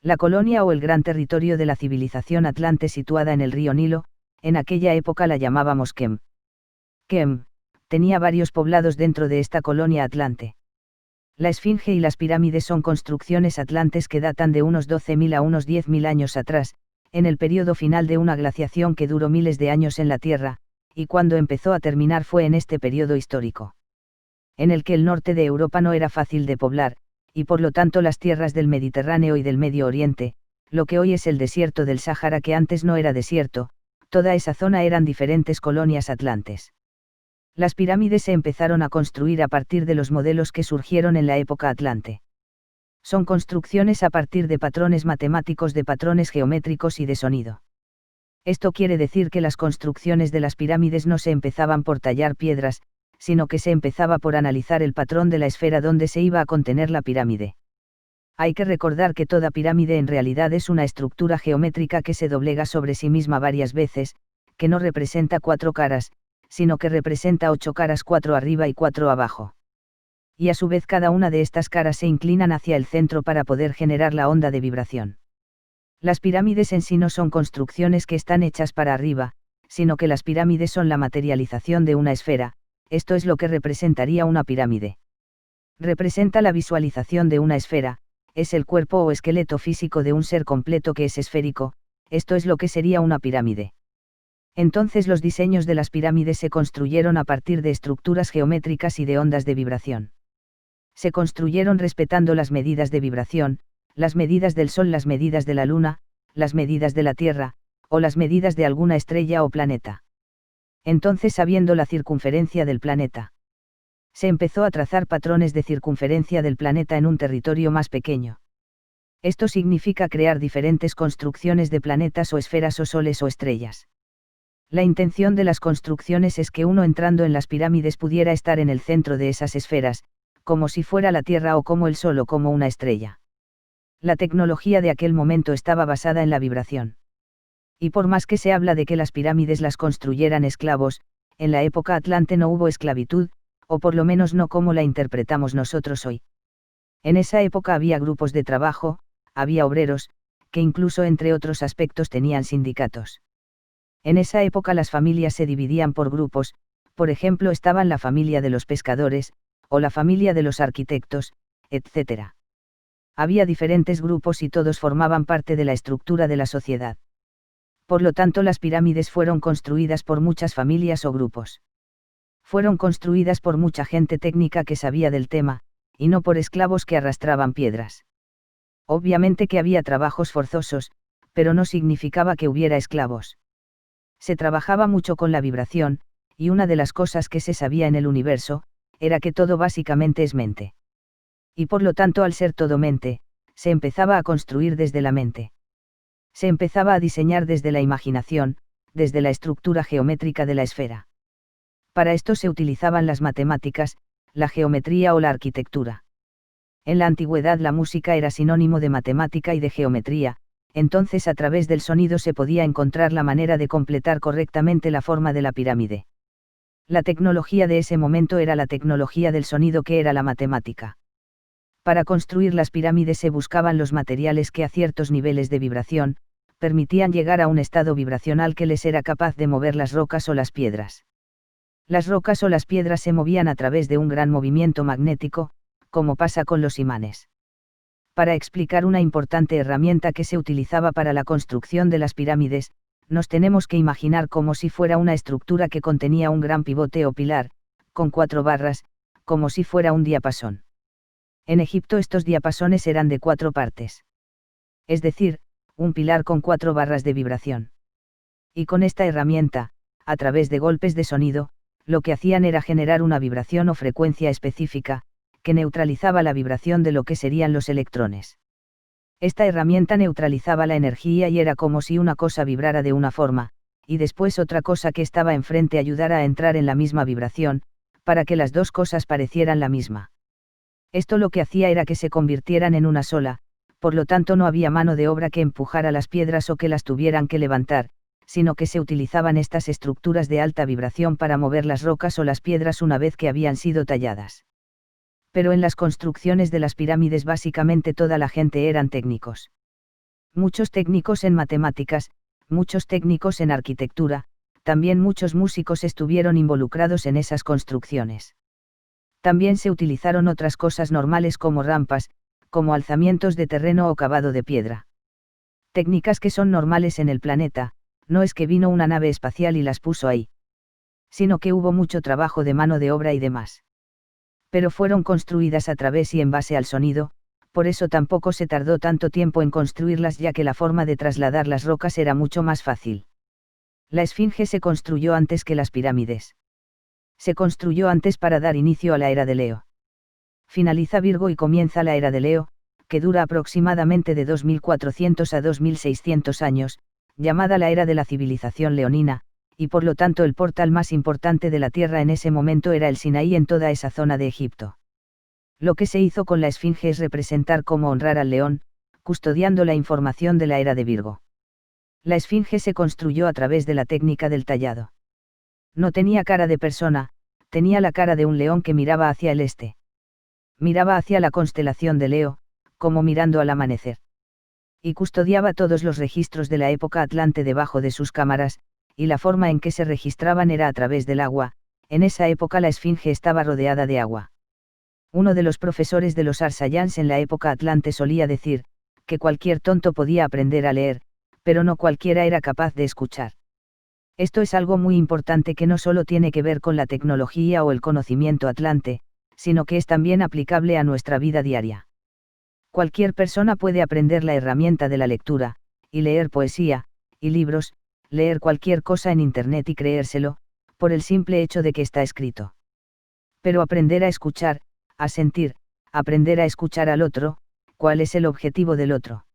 La colonia o el gran territorio de la civilización atlante situada en el río Nilo, en aquella época la llamábamos Kem. Kem tenía varios poblados dentro de esta colonia atlante. La Esfinge y las pirámides son construcciones atlantes que datan de unos 12.000 a unos 10.000 años atrás, en el periodo final de una glaciación que duró miles de años en la Tierra, y cuando empezó a terminar fue en este periodo histórico, en el que el norte de Europa no era fácil de poblar, y por lo tanto las tierras del Mediterráneo y del Medio Oriente, lo que hoy es el desierto del Sáhara que antes no era desierto, toda esa zona eran diferentes colonias atlantes. Las pirámides se empezaron a construir a partir de los modelos que surgieron en la época atlante. Son construcciones a partir de patrones matemáticos, de patrones geométricos y de sonido. Esto quiere decir que las construcciones de las pirámides no se empezaban por tallar piedras, sino que se empezaba por analizar el patrón de la esfera donde se iba a contener la pirámide. Hay que recordar que toda pirámide en realidad es una estructura geométrica que se doblega sobre sí misma varias veces, que no representa 4 caras, sino que representa 8 caras, 4 arriba y 4 abajo. Y a su vez cada una de estas caras se inclinan hacia el centro para poder generar la onda de vibración. Las pirámides en sí no son construcciones que están hechas para arriba, sino que las pirámides son la materialización de una esfera, esto es lo que representaría una pirámide. Representa la visualización de una esfera, es el cuerpo o esqueleto físico de un ser completo que es esférico, esto es lo que sería una pirámide. Entonces los diseños de las pirámides se construyeron a partir de estructuras geométricas y de ondas de vibración. Se construyeron respetando las medidas de vibración, las medidas del Sol, las medidas de la Luna, las medidas de la Tierra, o las medidas de alguna estrella o planeta. Entonces, sabiendo la circunferencia del planeta, se empezó a trazar patrones de circunferencia del planeta en un territorio más pequeño. Esto significa crear diferentes construcciones de planetas o esferas o soles o estrellas. La intención de las construcciones es que uno entrando en las pirámides pudiera estar en el centro de esas esferas, como si fuera la Tierra o como el Sol o como una estrella. La tecnología de aquel momento estaba basada en la vibración. Y por más que se habla de que las pirámides las construyeran esclavos, en la época atlante no hubo esclavitud, o por lo menos no como la interpretamos nosotros hoy. En esa época había grupos de trabajo, había obreros, que incluso entre otros aspectos tenían sindicatos. En esa época las familias se dividían por grupos, por ejemplo estaban la familia de los pescadores, o la familia de los arquitectos, etc. Había diferentes grupos y todos formaban parte de la estructura de la sociedad. Por lo tanto las pirámides fueron construidas por muchas familias o grupos. Fueron construidas por mucha gente técnica que sabía del tema, y no por esclavos que arrastraban piedras. Obviamente que había trabajos forzosos, pero no significaba que hubiera esclavos. Se trabajaba mucho con la vibración, y una de las cosas que se sabía en el universo, era que todo básicamente es mente. Y por lo tanto al ser todo mente, se empezaba a construir desde la mente. Se empezaba a diseñar desde la imaginación, desde la estructura geométrica de la esfera. Para esto se utilizaban las matemáticas, la geometría o la arquitectura. En la antigüedad la música era sinónimo de matemática y de geometría, entonces a través del sonido se podía encontrar la manera de completar correctamente la forma de la pirámide. La tecnología de ese momento era la tecnología del sonido, que era la matemática. Para construir las pirámides se buscaban los materiales que a ciertos niveles de vibración, permitían llegar a un estado vibracional que les era capaz de mover las rocas o las piedras. Las rocas o las piedras se movían a través de un gran movimiento magnético, como pasa con los imanes. Para explicar una importante herramienta que se utilizaba para la construcción de las pirámides, nos tenemos que imaginar como si fuera una estructura que contenía un gran pivote o pilar, con 4 barras, como si fuera un diapasón. En Egipto estos diapasones eran de 4 partes. Es decir, un pilar con 4 barras de vibración. Y con esta herramienta, a través de golpes de sonido, lo que hacían era generar una vibración o frecuencia específica, que neutralizaba la vibración de lo que serían los electrones. Esta herramienta neutralizaba la energía y era como si una cosa vibrara de una forma, y después otra cosa que estaba enfrente ayudara a entrar en la misma vibración, para que las dos cosas parecieran la misma. Esto lo que hacía era que se convirtieran en una sola, por lo tanto no había mano de obra que empujara las piedras o que las tuvieran que levantar, sino que se utilizaban estas estructuras de alta vibración para mover las rocas o las piedras una vez que habían sido talladas. Pero en las construcciones de las pirámides básicamente toda la gente eran técnicos. Muchos técnicos en matemáticas, muchos técnicos en arquitectura, también muchos músicos estuvieron involucrados en esas construcciones. También se utilizaron otras cosas normales como rampas, como alzamientos de terreno o cavado de piedra. Técnicas que son normales en el planeta, no es que vino una nave espacial y las puso ahí. Sino que hubo mucho trabajo de mano de obra y demás. Pero fueron construidas a través y en base al sonido, por eso tampoco se tardó tanto tiempo en construirlas ya que la forma de trasladar las rocas era mucho más fácil. La Esfinge se construyó antes que las pirámides. Se construyó antes para dar inicio a la era de Leo. Finaliza Virgo y comienza la era de Leo, que dura aproximadamente de 2400 a 2600 años, llamada la era de la civilización leonina, y por lo tanto el portal más importante de la Tierra en ese momento era el Sinaí en toda esa zona de Egipto. Lo que se hizo con la Esfinge es representar cómo honrar al león, custodiando la información de la era de Virgo. La Esfinge se construyó a través de la técnica del tallado. No tenía cara de persona, tenía la cara de un león que miraba hacia el este. Miraba hacia la constelación de Leo, como mirando al amanecer. Y custodiaba todos los registros de la época atlante debajo de sus cámaras, y la forma en que se registraban era a través del agua. En esa época la Esfinge estaba rodeada de agua. Uno de los profesores de los Arsayans en la época atlante solía decir, que cualquier tonto podía aprender a leer, pero no cualquiera era capaz de escuchar. Esto es algo muy importante que no solo tiene que ver con la tecnología o el conocimiento atlante, sino que es también aplicable a nuestra vida diaria. Cualquier persona puede aprender la herramienta de la lectura, y leer poesía, y libros, leer cualquier cosa en Internet y creérselo, por el simple hecho de que está escrito. Pero aprender a escuchar, a sentir, aprender a escuchar al otro, ¿cuál es el objetivo del otro?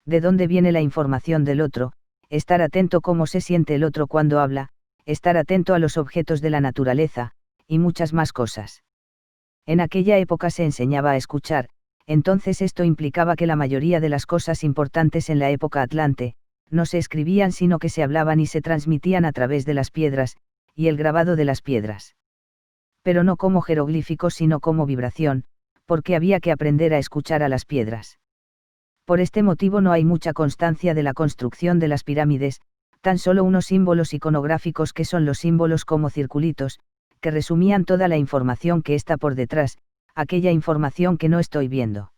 ¿De dónde viene la información del otro? Estar atento cómo se siente el otro cuando habla, estar atento a los objetos de la naturaleza, y muchas más cosas. En aquella época se enseñaba a escuchar, entonces esto implicaba que la mayoría de las cosas importantes en la época atlante, no se escribían sino que se hablaban y se transmitían a través de las piedras, y el grabado de las piedras. Pero no como jeroglíficos sino como vibración, porque había que aprender a escuchar a las piedras. Por este motivo no hay mucha constancia de la construcción de las pirámides, tan solo unos símbolos iconográficos que son los símbolos como circulitos, que resumían toda la información que está por detrás, aquella información que no estoy viendo.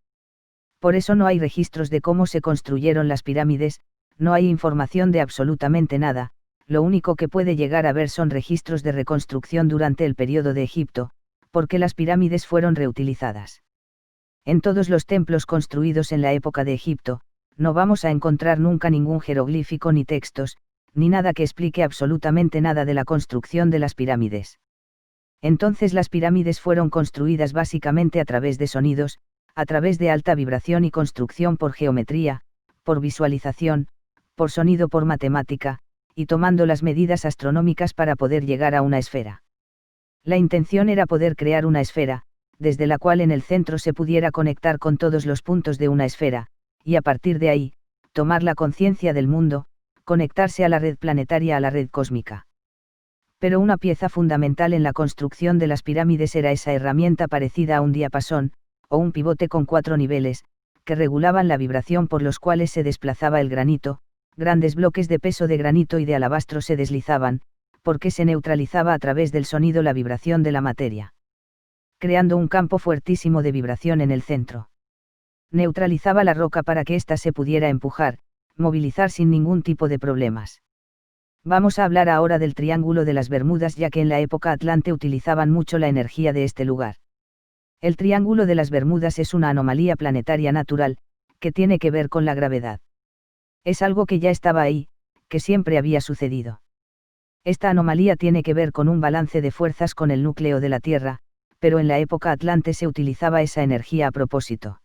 Por eso no hay registros de cómo se construyeron las pirámides, no hay información de absolutamente nada, lo único que puede llegar a ver son registros de reconstrucción durante el periodo de Egipto, porque las pirámides fueron reutilizadas. En todos los templos construidos en la época de Egipto, no vamos a encontrar nunca ningún jeroglífico ni textos, ni nada que explique absolutamente nada de la construcción de las pirámides. Entonces las pirámides fueron construidas básicamente a través de sonidos, a través de alta vibración y construcción por geometría, por visualización, por sonido por matemática, y tomando las medidas astronómicas para poder llegar a una esfera. La intención era poder crear una esfera, desde la cual en el centro se pudiera conectar con todos los puntos de una esfera, y a partir de ahí, tomar la conciencia del mundo, conectarse a la red planetaria, a la red cósmica. Pero una pieza fundamental en la construcción de las pirámides era esa herramienta parecida a un diapasón, o un pivote con 4 niveles, que regulaban la vibración por los cuales se desplazaba el granito, grandes bloques de peso de granito y de alabastro se deslizaban, porque se neutralizaba a través del sonido la vibración de la materia, creando un campo fuertísimo de vibración en el centro. Neutralizaba la roca para que ésta se pudiera empujar, movilizar sin ningún tipo de problemas. Vamos a hablar ahora del Triángulo de las Bermudas ya que en la época atlante utilizaban mucho la energía de este lugar. El Triángulo de las Bermudas es una anomalía planetaria natural, que tiene que ver con la gravedad. Es algo que ya estaba ahí, que siempre había sucedido. Esta anomalía tiene que ver con un balance de fuerzas con el núcleo de la Tierra, pero en la época atlante se utilizaba esa energía a propósito.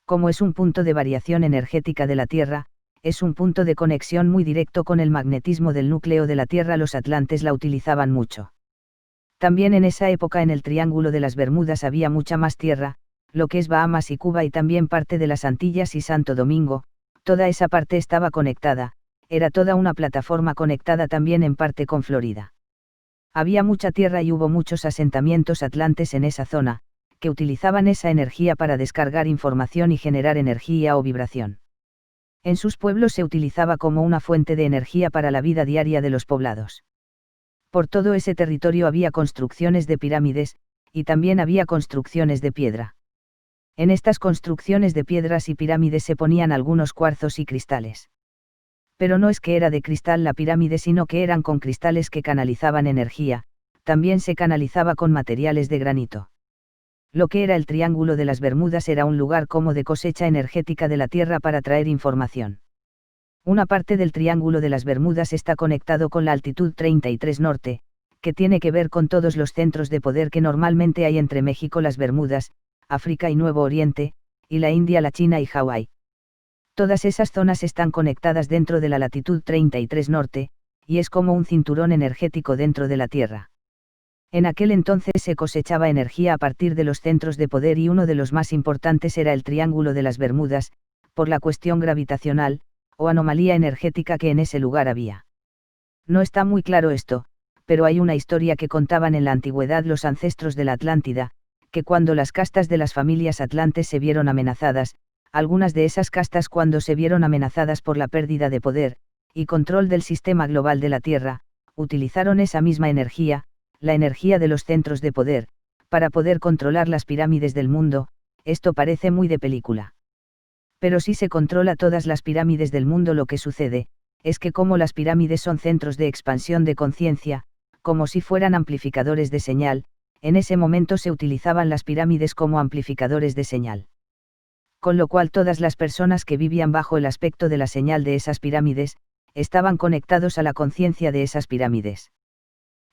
Como es un punto de variación energética de la Tierra, es un punto de conexión muy directo con el magnetismo del núcleo de la Tierra, los atlantes la utilizaban mucho. También en esa época en el Triángulo de las Bermudas había mucha más tierra, lo que es Bahamas y Cuba y también parte de las Antillas y Santo Domingo, toda esa parte estaba conectada, era toda una plataforma conectada también en parte con Florida. Había mucha tierra y hubo muchos asentamientos atlantes en esa zona, que utilizaban esa energía para descargar información y generar energía o vibración. En sus pueblos se utilizaba como una fuente de energía para la vida diaria de los poblados. Por todo ese territorio había construcciones de pirámides, y también había construcciones de piedra. En estas construcciones de piedras y pirámides se ponían algunos cuarzos y cristales. Pero no es que era de cristal la pirámide, sino que eran con cristales que canalizaban energía, también se canalizaba con materiales de granito. Lo que era el Triángulo de las Bermudas era un lugar como de cosecha energética de la Tierra para traer información. Una parte del Triángulo de las Bermudas está conectado con la altitud 33 norte, que tiene que ver con todos los centros de poder que normalmente hay entre México, las Bermudas, África y Nuevo Oriente, y la India, la China y Hawái. Todas esas zonas están conectadas dentro de la latitud 33 norte, y es como un cinturón energético dentro de la Tierra. En aquel entonces se cosechaba energía a partir de los centros de poder y uno de los más importantes era el Triángulo de las Bermudas, por la cuestión gravitacional, o anomalía energética que en ese lugar había. No está muy claro esto, pero hay una historia que contaban en la antigüedad los ancestros de la Atlántida, que cuando las castas de las familias atlantes se vieron amenazadas, algunas de esas castas cuando se vieron amenazadas por la pérdida de poder y control del sistema global de la Tierra, utilizaron esa misma energía, la energía de los centros de poder, para poder controlar las pirámides del mundo. Esto parece muy de película. Pero si se controla todas las pirámides del mundo, lo que sucede, es que como las pirámides son centros de expansión de conciencia, como si fueran amplificadores de señal, en ese momento se utilizaban las pirámides como amplificadores de señal. Con lo cual todas las personas que vivían bajo el aspecto de la señal de esas pirámides, estaban conectados a la conciencia de esas pirámides.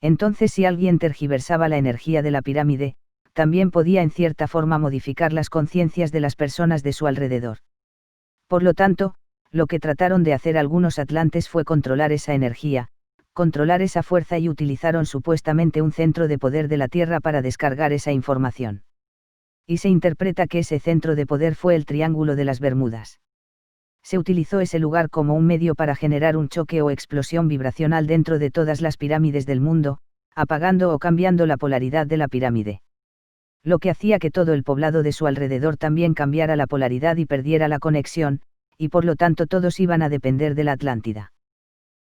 Entonces si alguien tergiversaba la energía de la pirámide, también podía en cierta forma modificar las conciencias de las personas de su alrededor. Por lo tanto, lo que trataron de hacer algunos atlantes fue controlar esa energía, controlar esa fuerza, y utilizaron supuestamente un centro de poder de la Tierra para descargar esa información. Y se interpreta que ese centro de poder fue el Triángulo de las Bermudas. Se utilizó ese lugar como un medio para generar un choque o explosión vibracional dentro de todas las pirámides del mundo, apagando o cambiando la polaridad de la pirámide. Lo que hacía que todo el poblado de su alrededor también cambiara la polaridad y perdiera la conexión, y por lo tanto todos iban a depender de la Atlántida.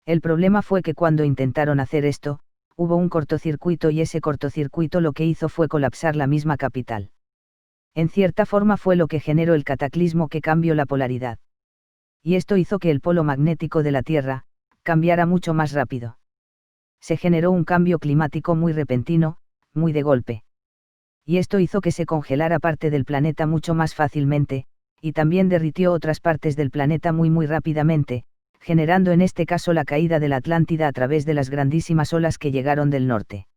El problema fue que cuando intentaron hacer esto, hubo un cortocircuito, y ese cortocircuito lo que hizo fue colapsar la misma capital. En cierta forma fue lo que generó el cataclismo que cambió la polaridad. Y esto hizo que el polo magnético de la Tierra cambiara mucho más rápido. Se generó un cambio climático muy repentino, muy de golpe. Y esto hizo que se congelara parte del planeta mucho más fácilmente, y también derritió otras partes del planeta muy rápidamente, generando en este caso la caída de la Atlántida a través de las grandísimas olas que llegaron del norte.